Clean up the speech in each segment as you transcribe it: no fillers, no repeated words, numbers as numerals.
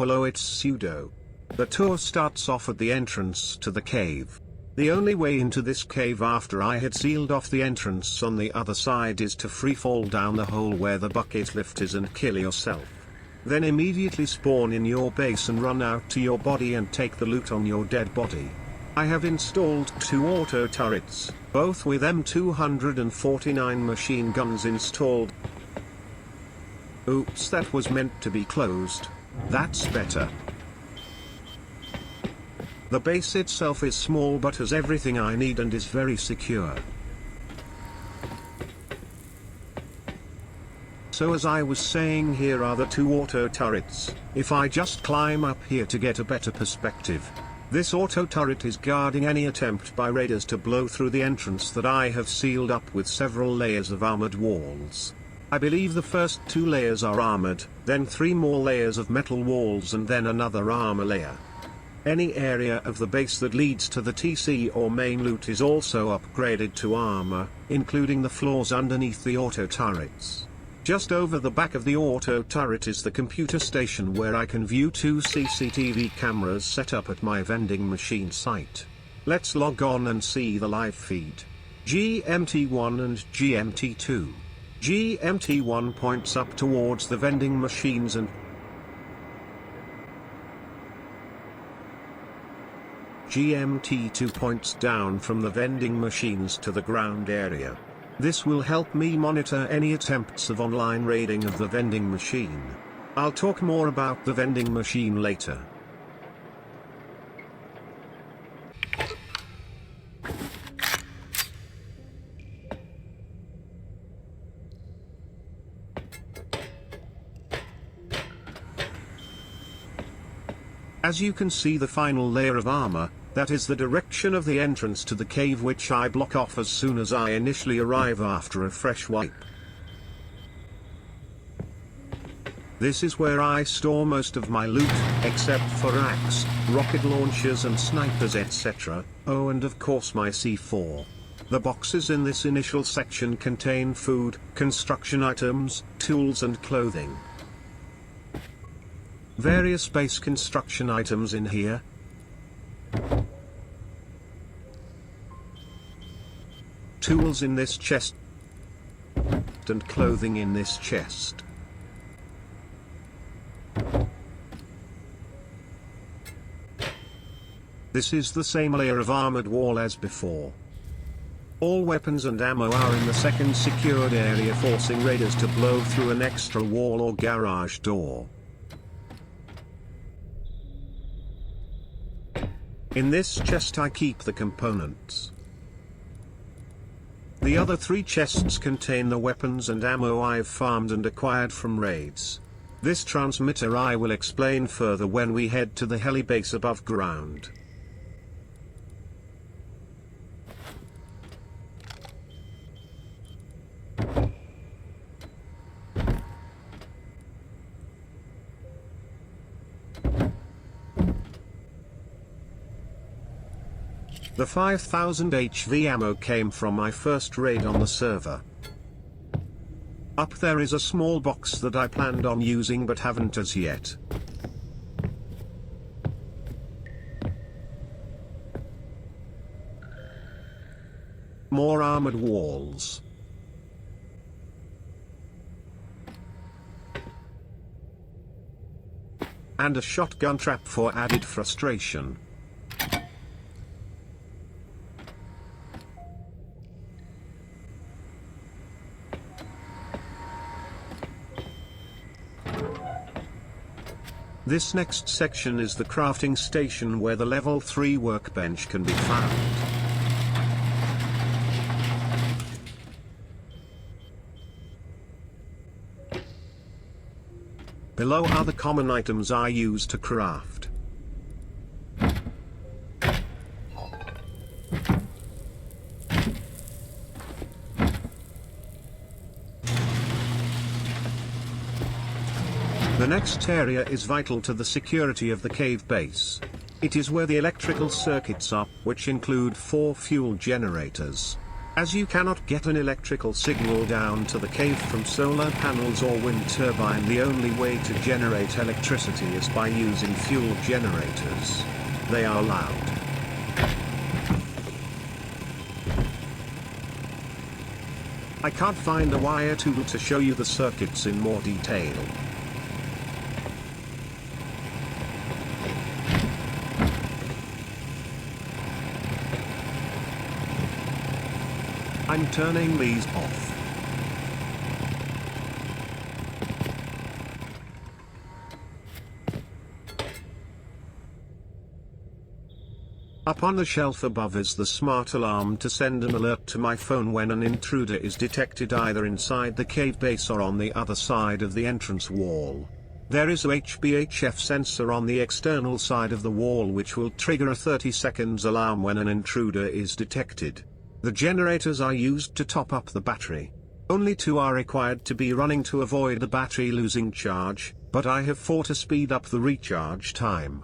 Apollo it's pseudo. The tour starts off at the entrance to the cave. The only way into this cave after I had sealed off the entrance on the other side is to free fall down the hole where the bucket lift is and kill yourself. Then immediately spawn in your base and run out to your body and take the loot on your dead body. I have installed 2 auto turrets, both with M249 machine guns installed. Oops, that was meant to be closed. That's better. The base itself is small but has everything I need and is very secure. So as I was saying, here are the 2 auto turrets. If I just climb up here to get a better perspective. This auto turret is guarding any attempt by raiders to blow through the entrance that I have sealed up with several layers of armored walls. I believe the first 2 layers are armored, then 3 more layers of metal walls and then another armor layer. Any area of the base that leads to the TC or main loot is also upgraded to armor, including the floors underneath the auto turrets. Just over the back of the auto turret is the computer station where I can view 2 CCTV cameras set up at my vending machine site. Let's log on and see the live feed. GMT1 and GMT2. GMT1 points up towards the vending machines and GMT2 points down from the vending machines to the ground area. This will help me monitor any attempts of online raiding of the vending machine. I'll talk more about the vending machine later. As you can see, the final layer of armor, that is the direction of the entrance to the cave, which I block off as soon as I initially arrive after a fresh wipe. This is where I store most of my loot, except for axe, rocket launchers and snipers etc. Oh, and of course my C4. The boxes in this initial section contain food, construction items, tools and clothing. Various base construction items in here. Tools in this chest and clothing in this chest. This is the same layer of armored wall as before. All weapons and ammo are in the second secured area, forcing raiders to blow through an extra wall or garage door. In this chest I keep the components. The other 3 chests contain the weapons and ammo I've farmed and acquired from raids. This transmitter I will explain further when we head to the heli base above ground. The 5000 HV ammo came from my first raid on the server. Up there is a small box that I planned on using but haven't as yet. More armored walls. And a shotgun trap for added frustration. This next section is the crafting station where the level 3 workbench can be found. Below are the common items I use to craft. The next area is vital to the security of the cave base. It is where the electrical circuits are, which include 4 fuel generators. As you cannot get an electrical signal down to the cave from solar panels or wind turbine, the only way to generate electricity is by using fuel generators. They are loud. I can't find a wire tool to show you the circuits in more detail. I'm turning these off. Up on the shelf above is the smart alarm to send an alert to my phone when an intruder is detected either inside the cave base or on the other side of the entrance wall. There is a HBHF sensor on the external side of the wall which will trigger a 30 seconds alarm when an intruder is detected. The generators are used to top up the battery. Only 2 are required to be running to avoid the battery losing charge, but I have 4 to speed up the recharge time.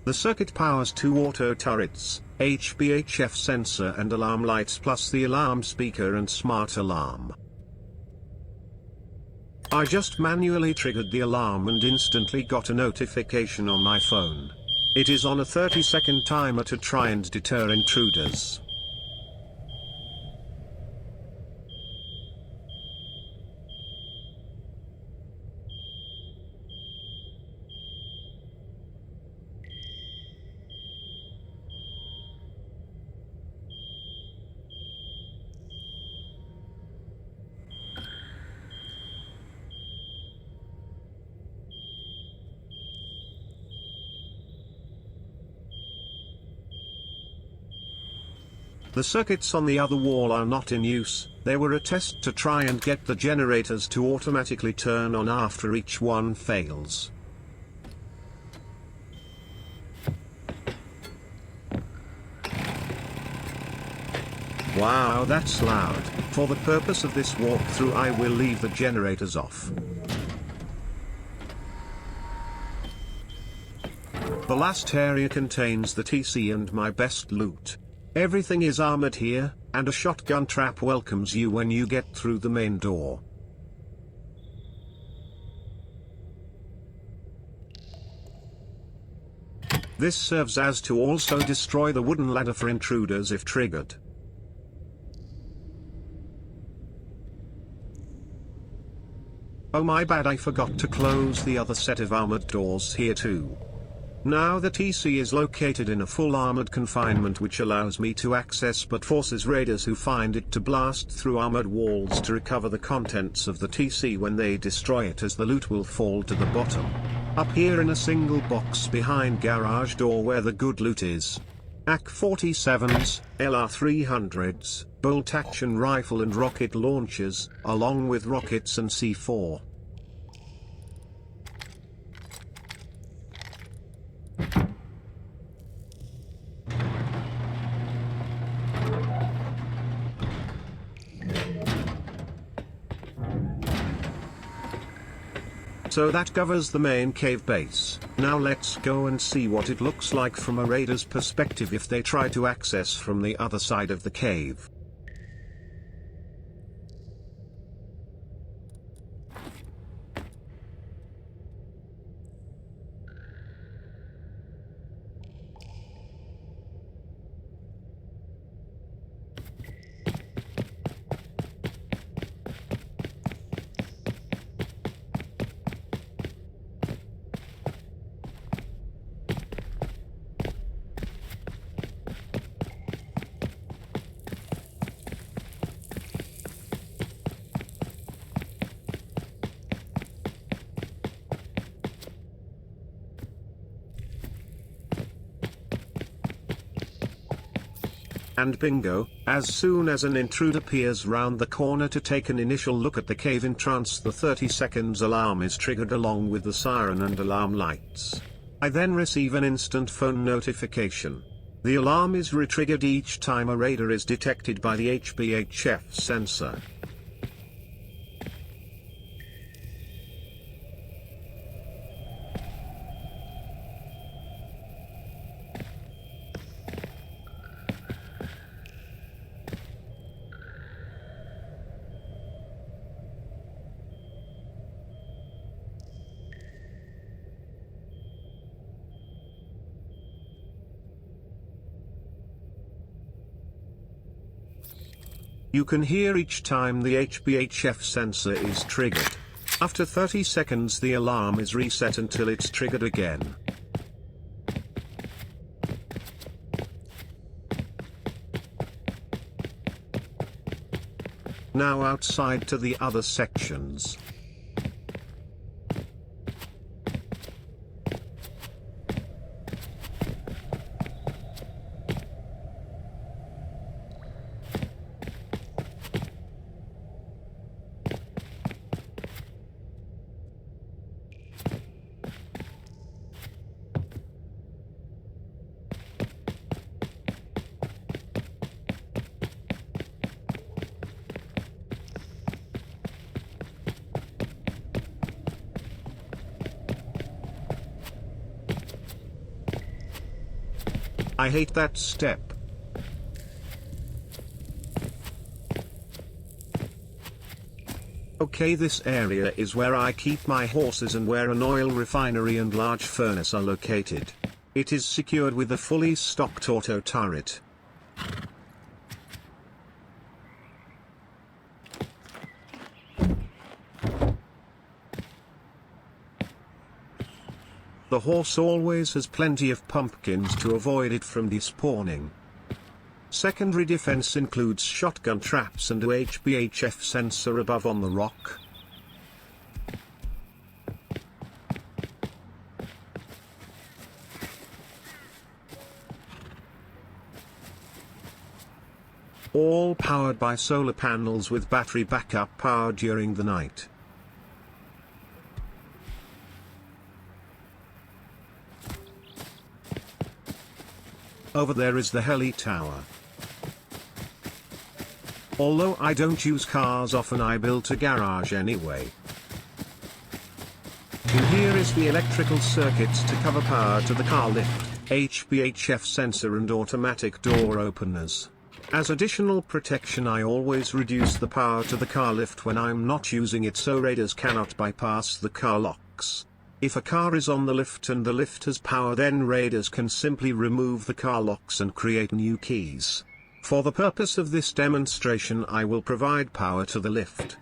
The circuit powers 2 auto turrets, HBHF sensor and alarm lights, plus the alarm speaker and smart alarm. I just manually triggered the alarm and instantly got a notification on my phone. It is on a 30-second timer to try and deter intruders. The circuits on the other wall are not in use. They were a test to try and get the generators to automatically turn on after each one fails. Wow, that's loud. For the purpose of this walkthrough I will leave the generators off. The last area contains the TC and my best loot. Everything is armored here, and a shotgun trap welcomes you when you get through the main door. This serves as to also destroy the wooden ladder for intruders if triggered. Oh my bad, I forgot to close the other set of armored doors here too. Now the TC is located in a full armored confinement which allows me to access but forces raiders who find it to blast through armored walls to recover the contents of the TC when they destroy it, as the loot will fall to the bottom. Up here in a single box behind garage door where the good loot is. AK-47s, LR-300s, bolt-action rifle and rocket launchers, along with rockets and C4. So that covers the main cave base. Now let's go and see what it looks like from a raider's perspective if they try to access from the other side of the cave. And bingo, as soon as an intruder peers round the corner to take an initial look at the cave entrance, the 30 seconds alarm is triggered along with the siren and alarm lights. I then receive an instant phone notification. The alarm is re-triggered each time a raider is detected by the HBHF sensor. You can hear each time the HBHF sensor is triggered. After 30 seconds the alarm is reset until it's triggered again. Now outside to the other sections. I hate that step. Okay, this area is where I keep my horses and where an oil refinery and large furnace are located. It is secured with a fully stocked auto turret. The horse always has plenty of pumpkins to avoid it from despawning. Secondary defense includes shotgun traps and a HBHF sensor above on the rock. All powered by solar panels with battery backup power during the night. Over there is the Heli tower. Although I don't use cars often, I built a garage anyway. In here is the electrical circuits to cover power to the car lift, HBHF sensor and automatic door openers. As additional protection, I always reduce the power to the car lift when I'm not using it so raiders cannot bypass the car locks. If a car is on the lift and the lift has power, then raiders can simply remove the car locks and create new keys. For the purpose of this demonstration, I will provide power to the lift.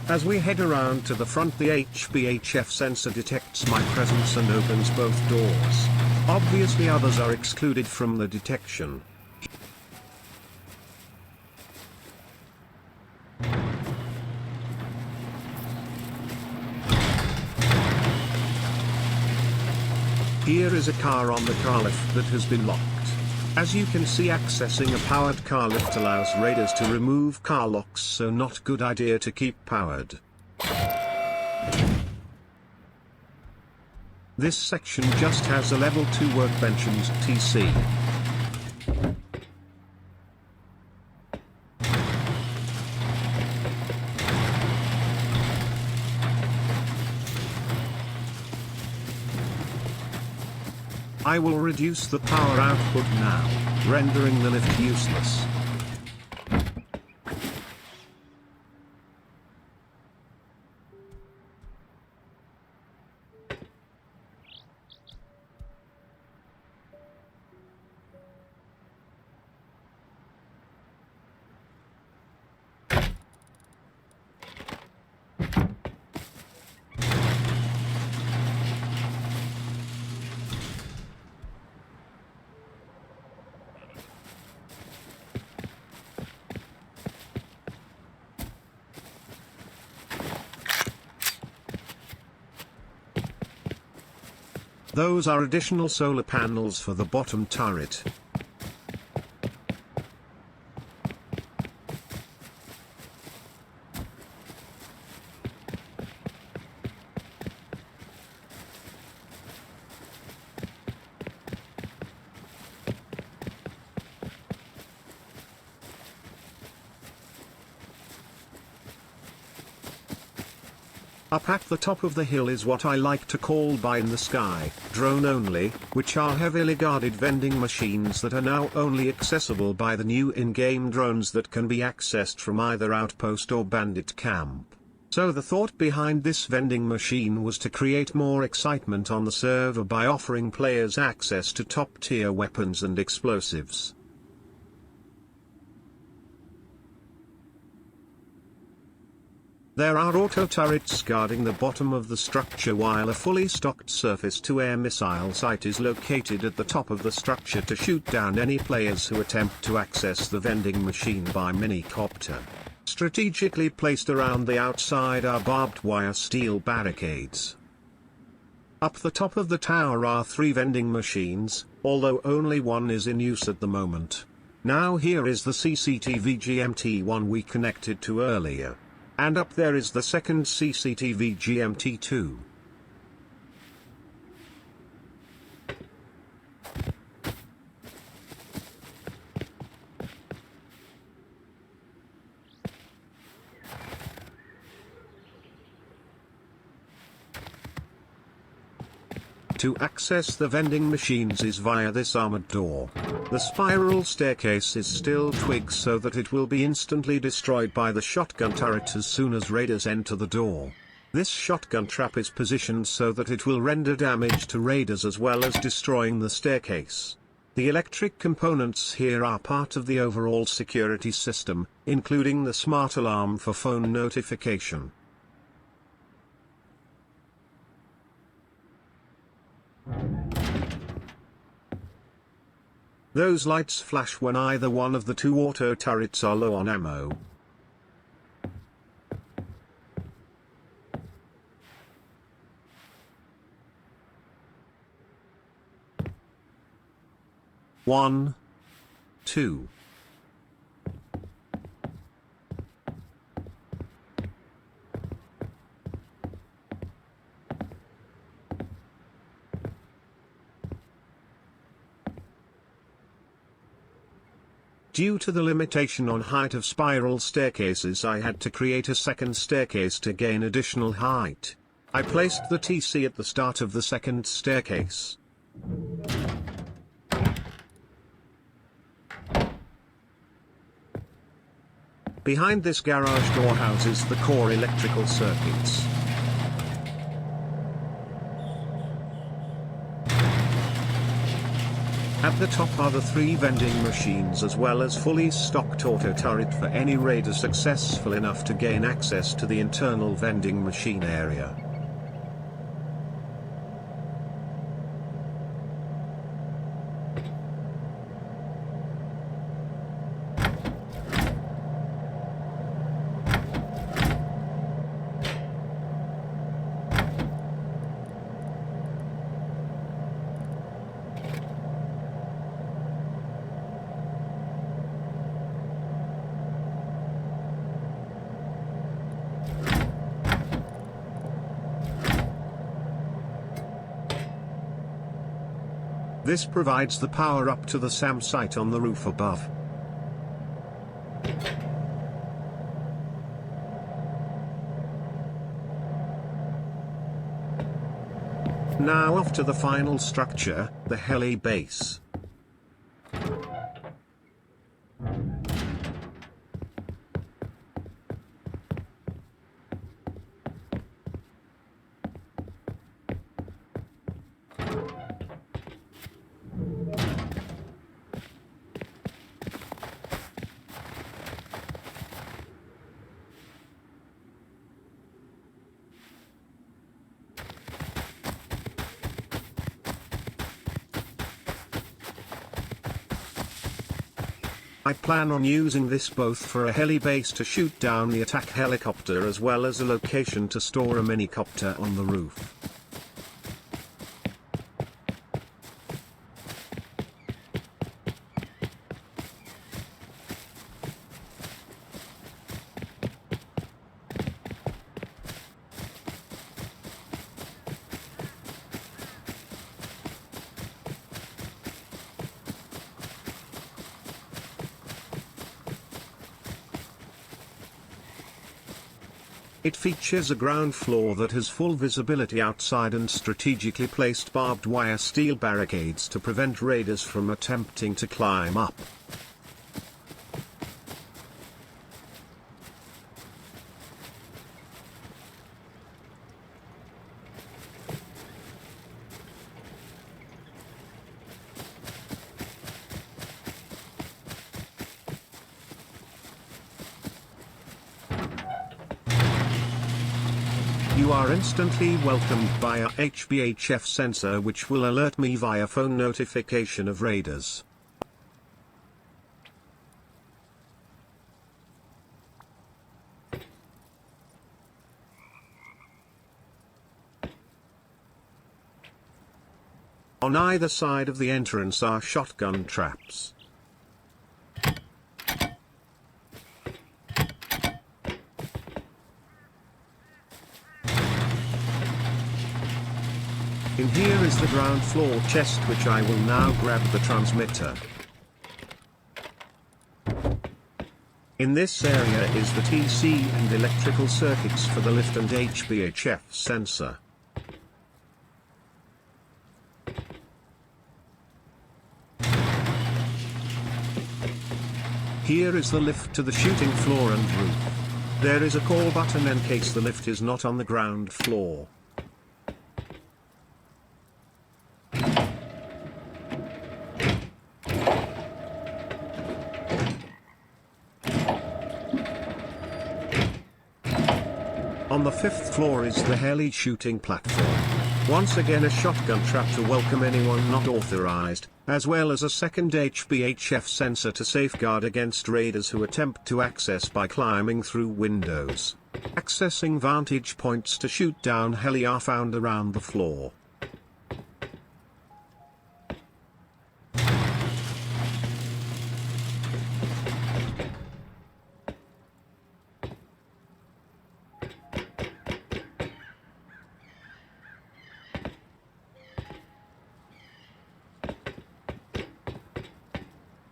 As we head around to the front, the HBHF sensor detects my presence and opens both doors. Obviously others are excluded from the detection. Here is a car on the car lift that has been locked. As you can see, accessing a powered car lift allows raiders to remove car locks, so not good idea to keep powered. This section just has a level 2 workbench and TC. I will reduce the power output now, rendering the lift useless. Those are additional solar panels for the bottom turret. Up at the top of the hill is what I like to call by in the sky, drone only, which are heavily guarded vending machines that are now only accessible by the new in-game drones that can be accessed from either Outpost or Bandit Camp. So the thought behind this vending machine was to create more excitement on the server by offering players access to top-tier weapons and explosives. There are auto turrets guarding the bottom of the structure, while a fully stocked surface-to-air missile site is located at the top of the structure to shoot down any players who attempt to access the vending machine by minicopter. Strategically placed around the outside are barbed wire steel barricades. Up the top of the tower are 3 vending machines, although only one is in use at the moment. Now here is the CCTV GMT1 we connected to earlier. And up there is the second CCTV GMT2. To access the vending machines is via this armored door. The spiral staircase is still twigs so that it will be instantly destroyed by the shotgun turret as soon as raiders enter the door. This shotgun trap is positioned so that it will render damage to raiders as well as destroying the staircase. The electric components here are part of the overall security system, including the smart alarm for phone notification. Those lights flash when either one of the 2 auto turrets are low on ammo. One, 2. Due to the limitation on height of spiral staircases, I had to create a second staircase to gain additional height. I placed the TC at the start of the second staircase. Behind this garage door houses the core electrical circuits. At the top are the 3 vending machines as well as fully stocked auto turret for any raider successful enough to gain access to the internal vending machine area. This provides the power up to the SAM site on the roof above. Now off to the final structure, the Heli base. I plan on using this both for a heli base to shoot down the attack helicopter as well as a location to store a minicopter on the roof. It features a ground floor that has full visibility outside and strategically placed barbed wire steel barricades to prevent raiders from attempting to climb up. You are instantly welcomed by a HBHF sensor which will alert me via phone notification of raiders. On either side of the entrance are shotgun traps. In here is the ground floor chest which I will now grab the transmitter. In this area is the TC and electrical circuits for the lift and HBHF sensor. Here is the lift to the shooting floor and roof. There is a call button in case the lift is not on the ground floor. On the 5th floor is the Heli shooting platform. Once again a shotgun trap to welcome anyone not authorized, as well as a second HBHF sensor to safeguard against raiders who attempt to access by climbing through windows. Accessing vantage points to shoot down Heli are found around the floor.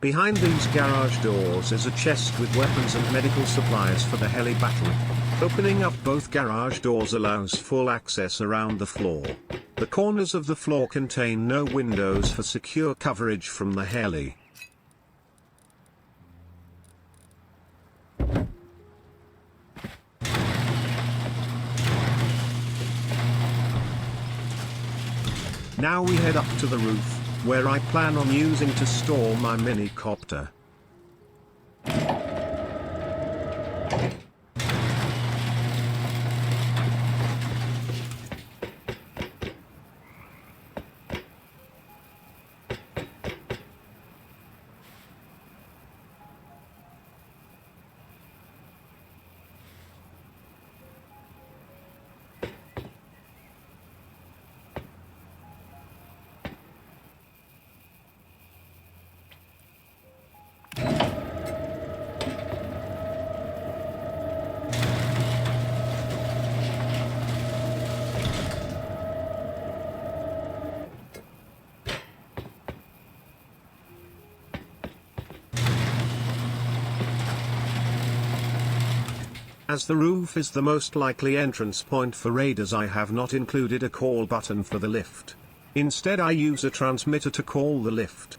Behind these garage doors is a chest with weapons and medical supplies for the Heli battle. Opening up both garage doors allows full access around the floor. The corners of the floor contain no windows for secure coverage from the Heli. Now we head up to the roof, where I plan on using to store my mini-copter. As the roof is the most likely entrance point for raiders, I have not included a call button for the lift. Instead I use a transmitter to call the lift.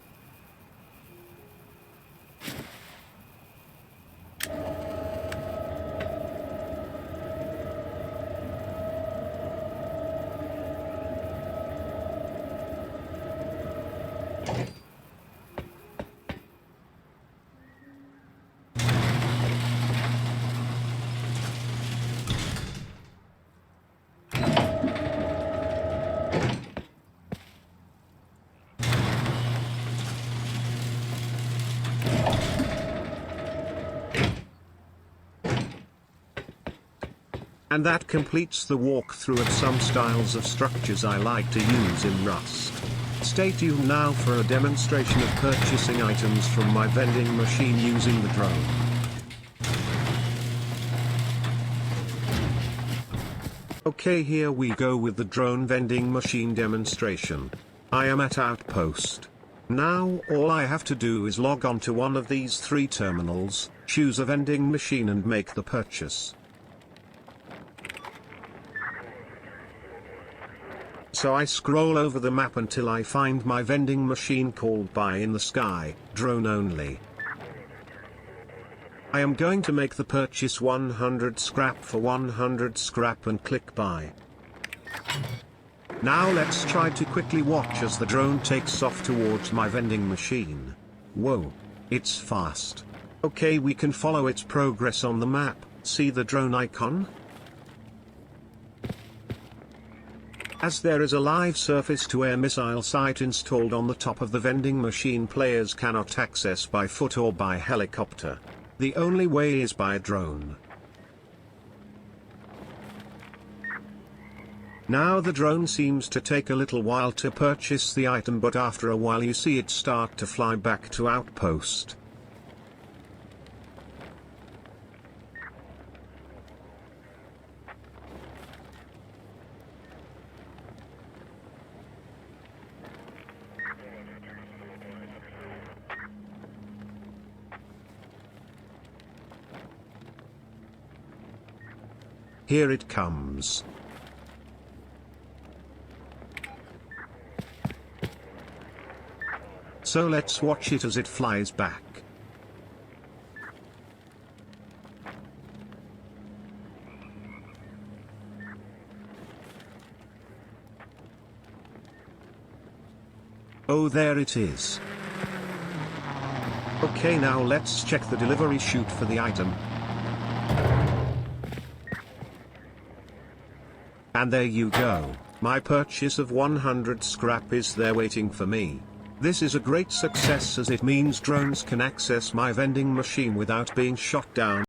And that completes the walkthrough of some styles of structures I like to use in Rust. Stay tuned now for a demonstration of purchasing items from my vending machine using the drone. Okay, here we go with the drone vending machine demonstration. I am at Outpost. Now all I have to do is log on to one of these 3 terminals, choose a vending machine and make the purchase. So I scroll over the map until I find my vending machine called buy in the sky, drone only. I am going to make the purchase 100 scrap for 100 scrap and click buy. Now let's try to quickly watch as the drone takes off towards my vending machine. Whoa, it's fast. Okay, we can follow its progress on the map. See the drone icon? As there is a live surface-to-air missile site installed on the top of the vending machine, players cannot access by foot or by helicopter. The only way is by drone. Now the drone seems to take a little while to purchase the item, but after a while you see it start to fly back to Outpost. Here it comes. So let's watch it as it flies back. Oh, there it is. Okay, now let's check the delivery chute for the item. And there you go, my purchase of 100 scrap is there waiting for me. This is a great success as it means drones can access my vending machine without being shot down.